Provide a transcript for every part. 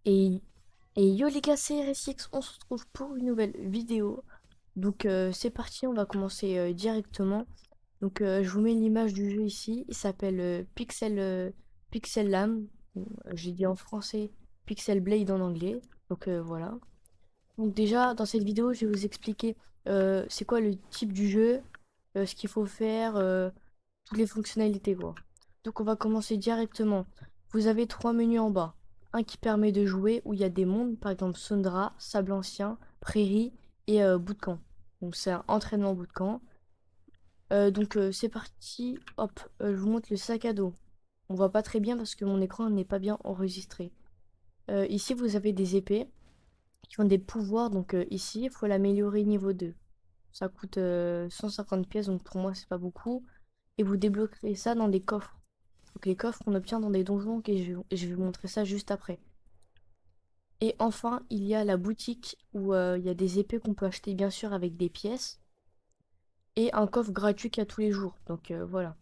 Et, et yo les gars, c'est RSX, on se retrouve pour une nouvelle vidéo. Donc c'est parti, on va commencer directement. Donc je vous mets l'image du jeu ici. Il s'appelle Pixel Lam. J'ai dit en français Pixel Blade en anglais. Donc voilà. Donc déjà dans cette vidéo, je vais vous expliquer c'est quoi le type du jeu, ce qu'il faut faire, toutes les fonctionnalités quoi. Donc on va commencer directement. Vous avez trois menus en bas. Un qui permet de jouer où il y a des mondes, par exemple Sundra, Sable Ancien, Prairie et Bootcamp. Donc c'est un entraînement Bootcamp. Donc c'est parti. Hop, je vous montre le sac à dos. On voit pas très bien parce que mon écran n'est pas bien enregistré. Ici vous avez des épées qui ont des pouvoirs. Donc ici il faut l'améliorer niveau 2. Ça coûte 150 pièces, donc pour moi c'est pas beaucoup. Et vous débloquerez ça dans des coffres. Donc les coffres qu'on obtient dans des donjons, ok, je vais vous montrer ça juste après. Et enfin, il y a la boutique où il y a des épées qu'on peut acheter bien sûr avec des pièces. Et un coffre gratuit qu'il y a tous les jours. Donc voilà.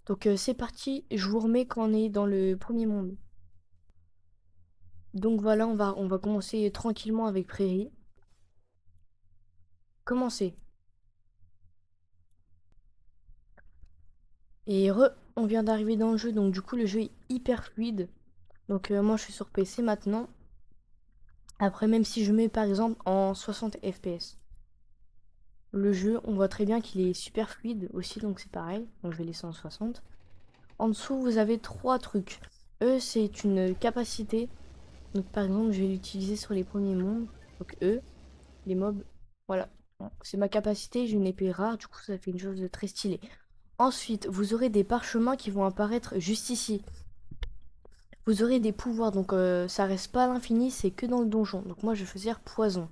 Donc c'est parti, je vous remets quand on est dans le premier monde. Donc voilà, on va commencer tranquillement avec Prairie. Commencer. Et on vient d'arriver dans le jeu, donc du coup le jeu est hyper fluide. Donc moi je suis sur PC maintenant. Après, même si je mets par exemple en 60 FPS. Le jeu, on voit très bien qu'il est super fluide aussi, donc c'est pareil. Donc je vais laisser en 60. En dessous, vous avez trois trucs. E, c'est une capacité. Donc par exemple, je vais l'utiliser sur les premiers mondes. Donc E, les mobs. Voilà. Bon, c'est ma capacité, j'ai une épée rare, du coup ça fait une chose de très stylée. Ensuite, vous aurez des parchemins qui vont apparaître juste ici. Vous aurez des pouvoirs, donc ça reste pas à l'infini, c'est que dans le donjon. Donc moi je vais choisir poison.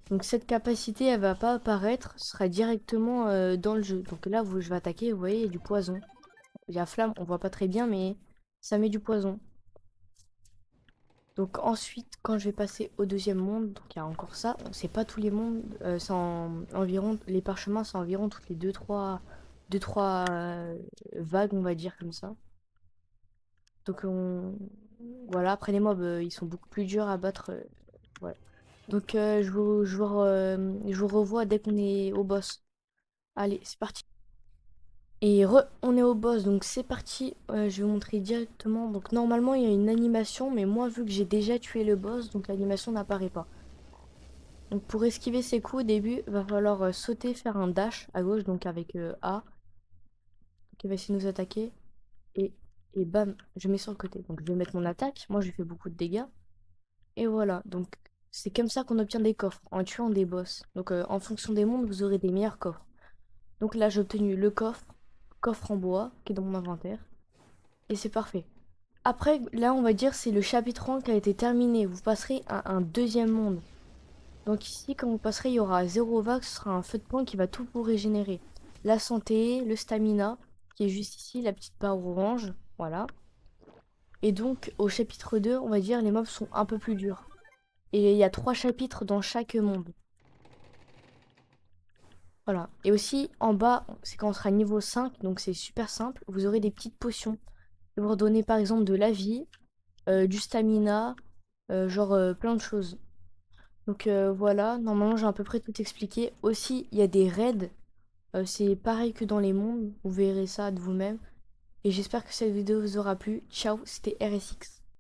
Donc cette capacité, elle va pas apparaître, ce sera directement dans le jeu. Donc là, je vais attaquer, vous voyez, il y a du poison. Il y a flamme, on voit pas très bien, mais ça met du poison. Donc ensuite, quand je vais passer au deuxième monde, donc il y a encore ça. C'est pas tous les mondes, c'est environ, les parchemins, c'est environ toutes les deux trois vagues, on va dire comme ça. Donc voilà, après les mobs, ils sont beaucoup plus durs à battre. Voilà. Donc je vous revois dès qu'on est au boss. Allez, c'est parti. Et on est au boss, donc c'est parti. Je vais vous montrer directement. Donc normalement, il y a une animation, mais moi, vu que j'ai déjà tué le boss, donc l'animation n'apparaît pas. Donc pour esquiver ses coups au début, va falloir sauter, faire un dash à gauche, donc avec A, qui va essayer de nous attaquer. Et, et bam, je mets sur le côté. Donc je vais mettre mon attaque. Moi, je fais beaucoup de dégâts. Et voilà, donc c'est comme ça qu'on obtient des coffres, en tuant des boss. Donc en fonction des mondes, vous aurez des meilleurs coffres. Donc là, j'ai obtenu le coffre en bois, qui est dans mon inventaire. Et c'est parfait. Après, là, on va dire c'est le chapitre 1 qui a été terminé. Vous passerez à un deuxième monde. Donc ici, quand vous passerez, il y aura zéro vague. Ce sera un feu de camp qui va tout vous régénérer. La santé, le stamina, qui est juste ici, la petite barre orange. Voilà. Et donc, au chapitre 2, on va dire, les mobs sont un peu plus durs. Et il y a 3 chapitres dans chaque monde. Voilà. Et aussi, en bas, c'est quand on sera niveau 5, donc c'est super simple. Vous aurez des petites potions. Ils vont vous redonner par exemple de la vie, du stamina, genre plein de choses. Donc voilà, normalement j'ai à peu près tout expliqué. Aussi, il y a des raids, c'est pareil que dans les mondes, vous verrez ça de vous-même. Et j'espère que cette vidéo vous aura plu. Ciao, c'était RSX.